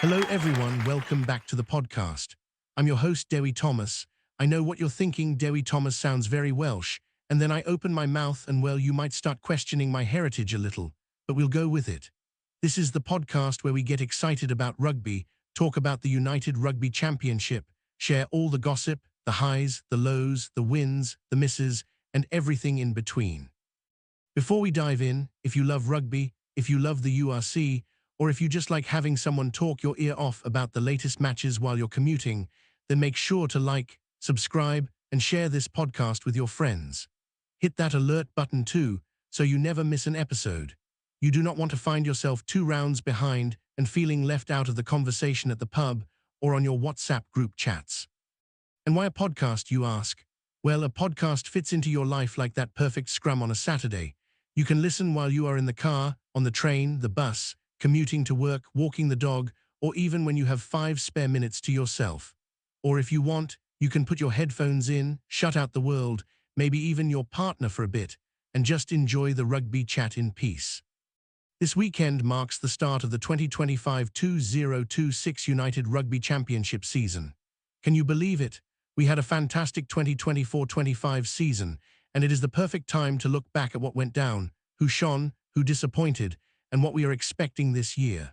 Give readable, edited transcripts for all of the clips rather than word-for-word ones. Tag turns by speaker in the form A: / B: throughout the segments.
A: Hello everyone, welcome back to the podcast. I'm your host, Dewi Thomas. I know what you're thinking, Dewi Thomas sounds very Welsh, and then I open my mouth and well, you might start questioning my heritage a little, but we'll go with it. This is the podcast where we get excited about rugby, talk about the United Rugby Championship, share all the gossip, the highs, the lows, the wins, the misses, and everything in between. Before we dive in, if you love rugby, if you love the URC, or if you just like having someone talk your ear off about the latest matches while you're commuting, then make sure to like, subscribe, and share this podcast with your friends. Hit that alert button too, so you never miss an episode. You do not want to find yourself 2 rounds behind and feeling left out of the conversation at the pub or on your WhatsApp group chats. And why a podcast, you ask? Well, a podcast fits into your life like that perfect scrum on a Saturday. You can listen while you are in the car, on the train, the bus, commuting to work, walking the dog, or even when you have 5 spare minutes to yourself. Or if you want, you can put your headphones in, shut out the world, maybe even your partner for a bit, and just enjoy the rugby chat in peace. This weekend marks the start of the 2025-2026 United Rugby Championship season. Can you believe it? We had a fantastic 2024-25 season, and it is the perfect time to look back at what went down, who shone, who disappointed, and what we are expecting this year.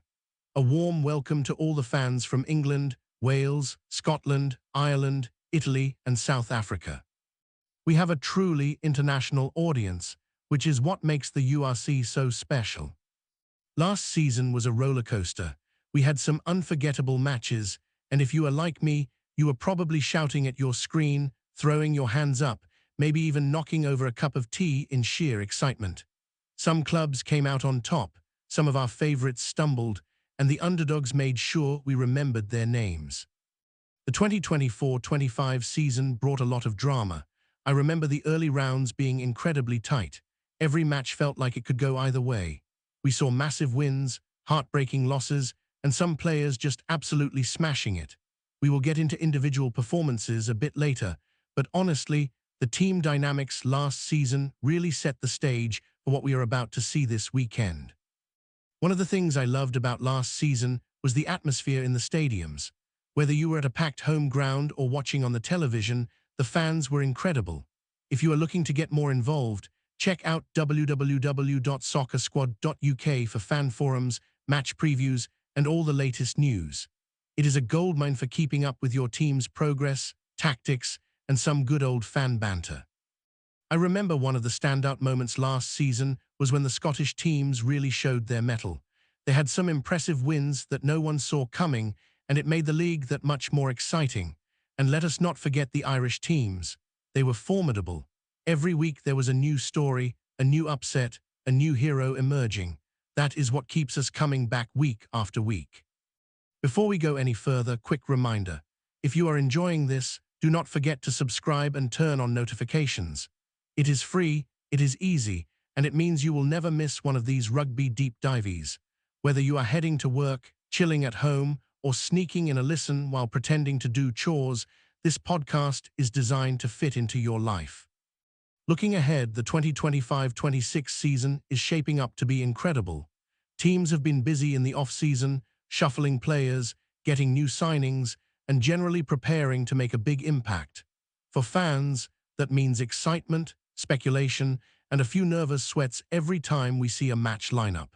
A: A warm welcome to all the fans from England, Wales, Scotland, Ireland, Italy, and South Africa. We have a truly international audience, which is what makes the URC so special. Last season was a roller coaster. We had some unforgettable matches, and if you are like me, you were probably shouting at your screen, throwing your hands up, maybe even knocking over a cup of tea in sheer excitement. Some clubs came out on top, some of our favorites stumbled, and the underdogs made sure we remembered their names. The 2024-25 season brought a lot of drama. I remember the early rounds being incredibly tight. Every match felt like it could go either way. We saw massive wins, heartbreaking losses, and some players just absolutely smashing it. We will get into individual performances a bit later, but honestly, the team dynamics last season really set the stage for what we are about to see this weekend. One of the things I loved about last season was the atmosphere in the stadiums. Whether you were at a packed home ground or watching on the television, the fans were incredible. If you are looking to get more involved, check out www.soccersquad.uk for fan forums, match previews, and all the latest news. It is a goldmine for keeping up with your team's progress, tactics, and some good old fan banter. I remember one of the standout moments last season was when the Scottish teams really showed their mettle. They had some impressive wins that no one saw coming, and it made the league that much more exciting. And let us not forget the Irish teams. They were formidable. Every week there was a new story, a new upset, a new hero emerging. That is what keeps us coming back week after week. Before we go any further, quick reminder. If you are enjoying this, do not forget to subscribe and turn on notifications. It is free, it is easy, and it means you will never miss one of these rugby deep dives. Whether you are heading to work, chilling at home, or sneaking in a listen while pretending to do chores, this podcast is designed to fit into your life. Looking ahead, the 2025-26 season is shaping up to be incredible. Teams have been busy in the off-season, shuffling players, getting new signings, and generally preparing to make a big impact. For fans, that means excitement, speculation, and a few nervous sweats every time we see a match lineup.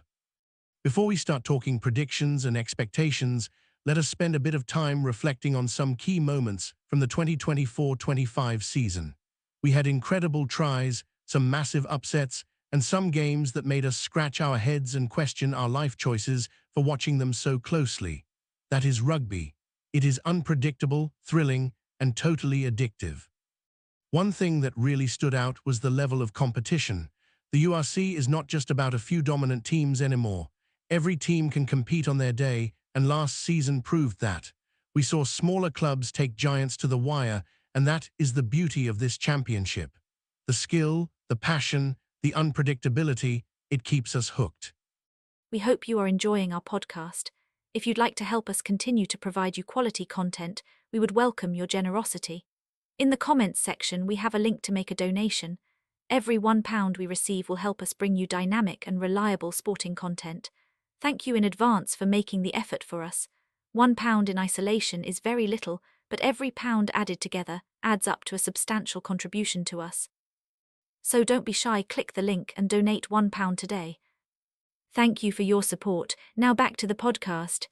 A: Before we start talking predictions and expectations, let us spend a bit of time reflecting on some key moments from the 2024-25 season. We had incredible tries, some massive upsets, and some games that made us scratch our heads and question our life choices for watching them so closely. That is rugby. It is unpredictable, thrilling, and totally addictive. One thing that really stood out was the level of competition. The URC is not just about a few dominant teams anymore. Every team can compete on their day, and last season proved that. We saw smaller clubs take giants to the wire, and that is the beauty of this championship. The skill, the passion, the unpredictability, it keeps us hooked.
B: We hope you are enjoying our podcast. If you'd like to help us continue to provide you quality content, we would welcome your generosity. In the comments section, we have a link to make a donation. Every £1 we receive will help us bring you dynamic and reliable sporting content. Thank you in advance for making the effort for us. £1 in isolation is very little, but every pound added together adds up to a substantial contribution to us. So don't be shy, click the link and donate £1 today. Thank you for your support. Now back to the podcast.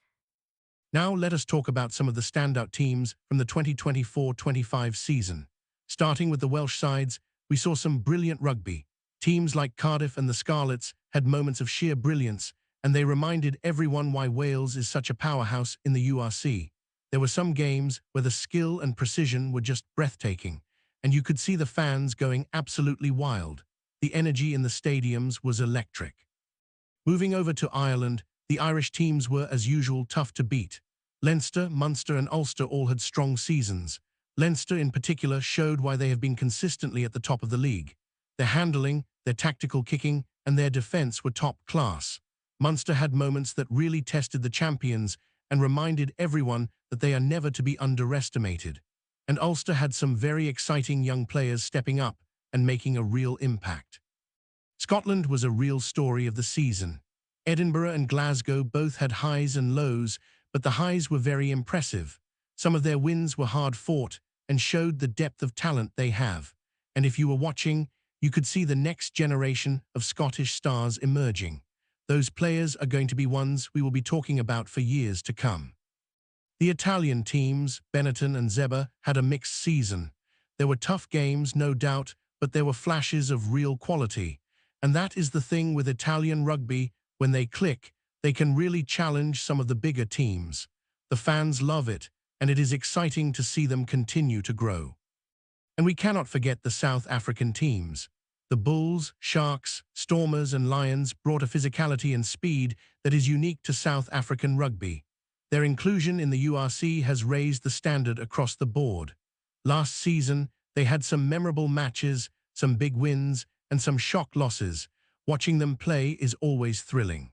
A: Now let us talk about some of the standout teams from the 2024-25 season. Starting with the Welsh sides, we saw some brilliant rugby. Teams like Cardiff and the Scarlets had moments of sheer brilliance, and they reminded everyone why Wales is such a powerhouse in the URC. There were some games where the skill and precision were just breathtaking, and you could see the fans going absolutely wild. The energy in the stadiums was electric. Moving over to Ireland, the Irish teams were, as usual, tough to beat. Leinster, Munster and Ulster all had strong seasons. Leinster in particular showed why they have been consistently at the top of the league. Their handling, their tactical kicking and their defence were top class. Munster had moments that really tested the champions and reminded everyone that they are never to be underestimated. And Ulster had some very exciting young players stepping up and making a real impact. Scotland was a real story of the season. Edinburgh and Glasgow both had highs and lows, but the highs were very impressive. Some of their wins were hard-fought and showed the depth of talent they have. And if you were watching, you could see the next generation of Scottish stars emerging. Those players are going to be ones we will be talking about for years to come. The Italian teams, Benetton and Zebba, had a mixed season. There were tough games, no doubt, but there were flashes of real quality. And that is the thing with Italian rugby. When they click, they can really challenge some of the bigger teams. The fans love it, and it is exciting to see them continue to grow. And we cannot forget the South African teams. The Bulls, Sharks, Stormers and Lions brought a physicality and speed that is unique to South African rugby. Their inclusion in the URC has raised the standard across the board. Last season, they had some memorable matches, some big wins, and some shock losses. Watching them play is always thrilling.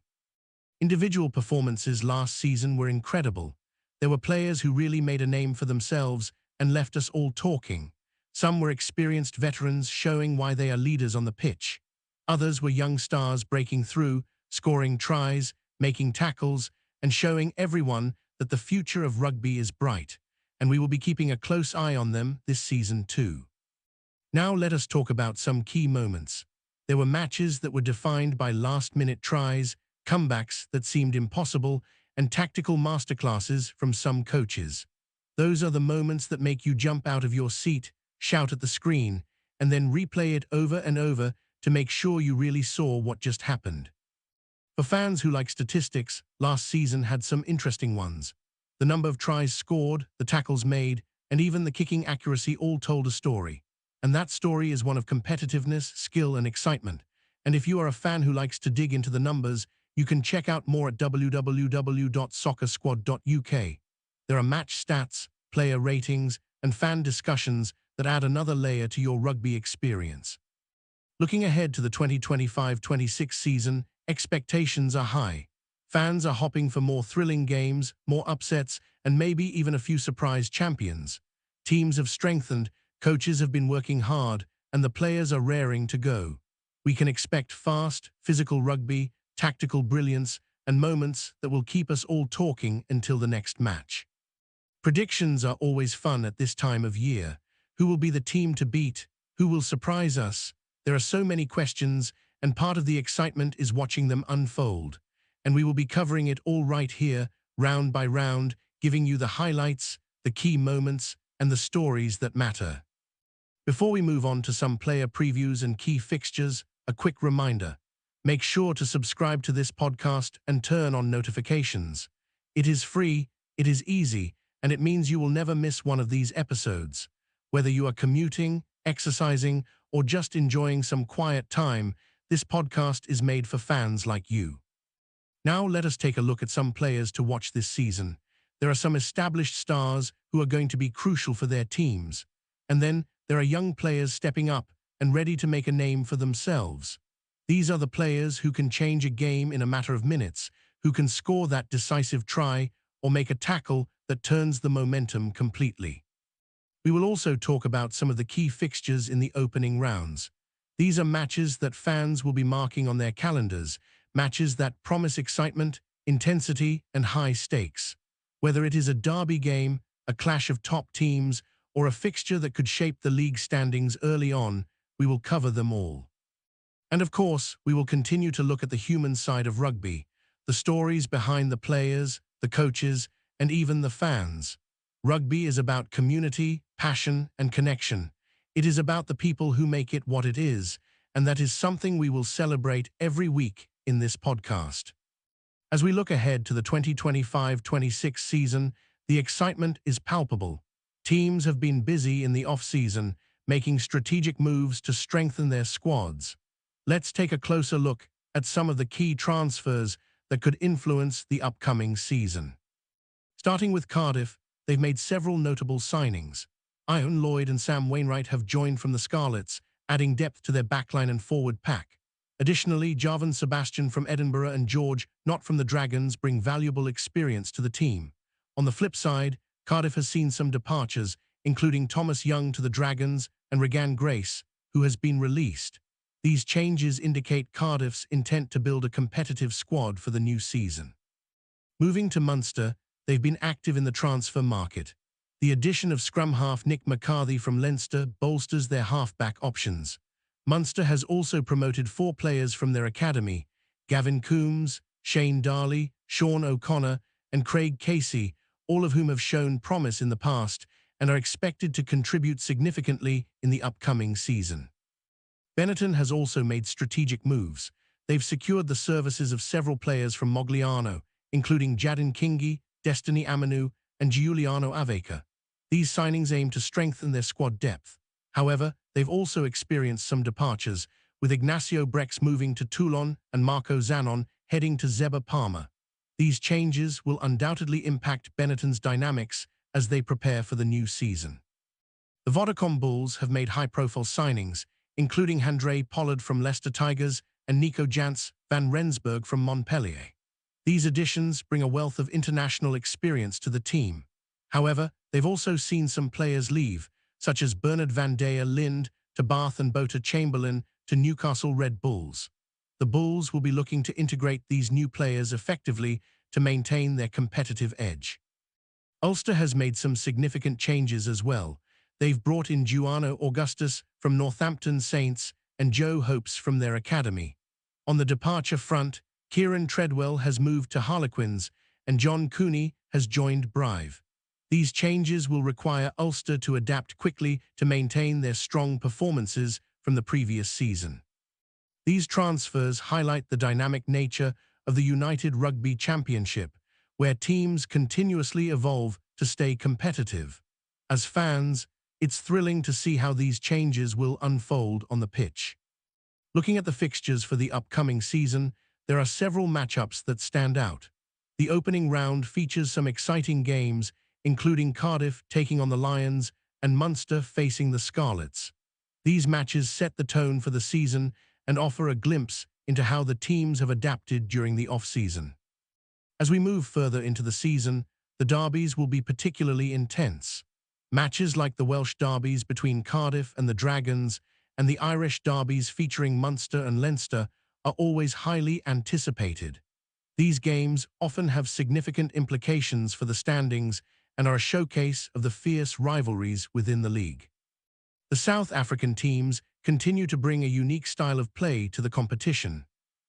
A: Individual performances last season were incredible. There were players who really made a name for themselves and left us all talking. Some were experienced veterans showing why they are leaders on the pitch. Others were young stars breaking through, scoring tries, making tackles, and showing everyone that the future of rugby is bright, and we will be keeping a close eye on them this season too. Now let us talk about some key moments. There were matches that were defined by last-minute tries, comebacks that seemed impossible, and tactical masterclasses from some coaches. Those are the moments that make you jump out of your seat, shout at the screen, and then replay it over and over to make sure you really saw what just happened. For fans who like statistics, last season had some interesting ones. The number of tries scored, the tackles made, and even the kicking accuracy all told a story. And that story is one of competitiveness, skill, and excitement. And if you are a fan who likes to dig into the numbers, you can check out more at www.soccersquad.uk. There are match stats, player ratings, and fan discussions that add another layer to your rugby experience. Looking ahead to the 2025-26 season, expectations are high. Fans are hopping for more thrilling games, more upsets, and maybe even a few surprise champions. Teams have strengthened, coaches have been working hard, and the players are raring to go. We can expect fast, physical rugby, tactical brilliance, and moments that will keep us all talking until the next match. Predictions are always fun at this time of year. Who will be the team to beat? Who will surprise us? There are so many questions, and part of the excitement is watching them unfold. And we will be covering it all right here, round by round, giving you the highlights, the key moments, and the stories that matter. Before we move on to some player previews and key fixtures, a quick reminder. Make sure to subscribe to this podcast and turn on notifications. It is free, it is easy, and it means you will never miss one of these episodes. Whether you are commuting, exercising, or just enjoying some quiet time, this podcast is made for fans like you. Now let us take a look at some players to watch this season. There are some established stars who are going to be crucial for their teams. And then there are young players stepping up and ready to make a name for themselves. These are the players who can change a game in a matter of minutes, who can score that decisive try or make a tackle that turns the momentum completely. We will also talk about some of the key fixtures in the opening rounds. These are matches that fans will be marking on their calendars, matches that promise excitement, intensity, and high stakes. Whether it is a derby game, a clash of top teams, or a fixture that could shape the league standings early on, we will cover them all. And of course, we will continue to look at the human side of rugby, the stories behind the players, the coaches, and even the fans. Rugby is about community, passion, and connection. It is about the people who make it what it is, and that is something we will celebrate every week in this podcast. As we look ahead to the 2025-26 season, the excitement is palpable. Teams have been busy in the off-season, making strategic moves to strengthen their squads. Let's take a closer look at some of the key transfers that could influence the upcoming season. Starting with Cardiff, they've made several notable signings. Ian Lloyd and Sam Wainwright have joined from the Scarlets, adding depth to their backline and forward pack. Additionally, Jarvan Sebastian from Edinburgh and George, not from the Dragons, bring valuable experience to the team. On the flip side, Cardiff has seen some departures, including Thomas Young to the Dragons and Regan Grace, who has been released. These changes indicate Cardiff's intent to build a competitive squad for the new season. Moving to Munster, they've been active in the transfer market. The addition of scrum half Nick McCarthy from Leinster bolsters their halfback options. Munster has also promoted 4 players from their academy: Gavin Coombs, Shane Darley, Sean O'Connor, and Craig Casey, all of whom have shown promise in the past and are expected to contribute significantly in the upcoming season. Benetton has also made strategic moves. They've secured the services of several players from Mogliano, including Jadon Kingi, Destiny Amanu, and Giuliano Aveka. These signings aim to strengthen their squad depth. However, they've also experienced some departures, with Ignacio Brex moving to Toulon and Marco Zanon heading to Zeba Palma. These changes will undoubtedly impact Benetton's dynamics as they prepare for the new season. The Vodacom Bulls have made high-profile signings, including Handré Pollard from Leicester Tigers and Nico Jans van Rensburg from Montpellier. These additions bring a wealth of international experience to the team. However, they've also seen some players leave, such as Bernard van der Lind to Bath and Bota Chamberlain to Newcastle Red Bulls. The Bulls will be looking to integrate these new players effectively to maintain their competitive edge. Ulster has made some significant changes as well. They've brought in Juano Augustus from Northampton Saints and Joe Hopes from their academy. On the departure front, Kieran Treadwell has moved to Harlequins and John Cooney has joined Brive. These changes will require Ulster to adapt quickly to maintain their strong performances from the previous season. These transfers highlight the dynamic nature of the United Rugby Championship, where teams continuously evolve to stay competitive. As fans, it's thrilling to see how these changes will unfold on the pitch. Looking at the fixtures for the upcoming season, there are several matchups that stand out. The opening round features some exciting games, including Cardiff taking on the Lions and Munster facing the Scarlets. These matches set the tone for the season and offer a glimpse into how the teams have adapted during the off-season. As we move further into the season, the derbies will be particularly intense. Matches like the Welsh derbies between Cardiff and the Dragons and the Irish derbies featuring Munster and Leinster are always highly anticipated. These games often have significant implications for the standings and are a showcase of the fierce rivalries within the league. The South African teams continue to bring a unique style of play to the competition.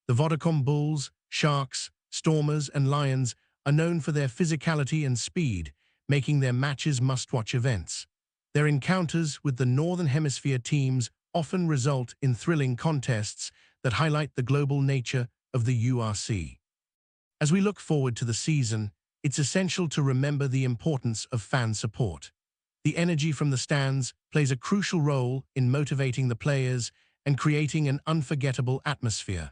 A: The Vodacom Bulls, Sharks, Stormers and Lions are known for their physicality and speed, making their matches must-watch events. Their encounters with the Northern Hemisphere teams often result in thrilling contests that highlight the global nature of the URC. As we look forward to the season, it's essential to remember the importance of fan support. The energy from the stands plays a crucial role in motivating the players and creating an unforgettable atmosphere.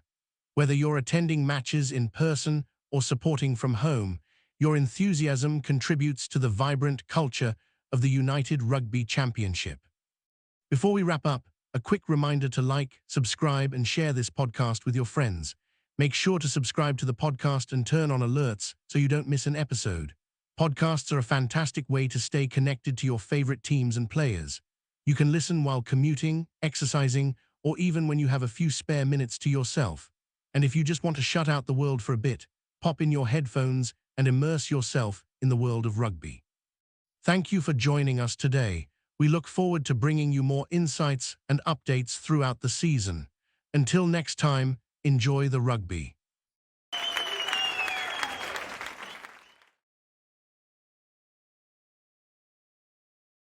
A: Whether you're attending matches in person or supporting from home, your enthusiasm contributes to the vibrant culture of the United Rugby Championship. Before we wrap up, a quick reminder to like, subscribe, and share this podcast with your friends. Make sure to subscribe to the podcast and turn on alerts so you don't miss an episode. Podcasts are a fantastic way to stay connected to your favorite teams and players. You can listen while commuting, exercising, or even when you have a few spare minutes to yourself. And if you just want to shut out the world for a bit, pop in your headphones and immerse yourself in the world of rugby. Thank you for joining us today. We look forward to bringing you more insights and updates throughout the season. Until next time, enjoy the rugby.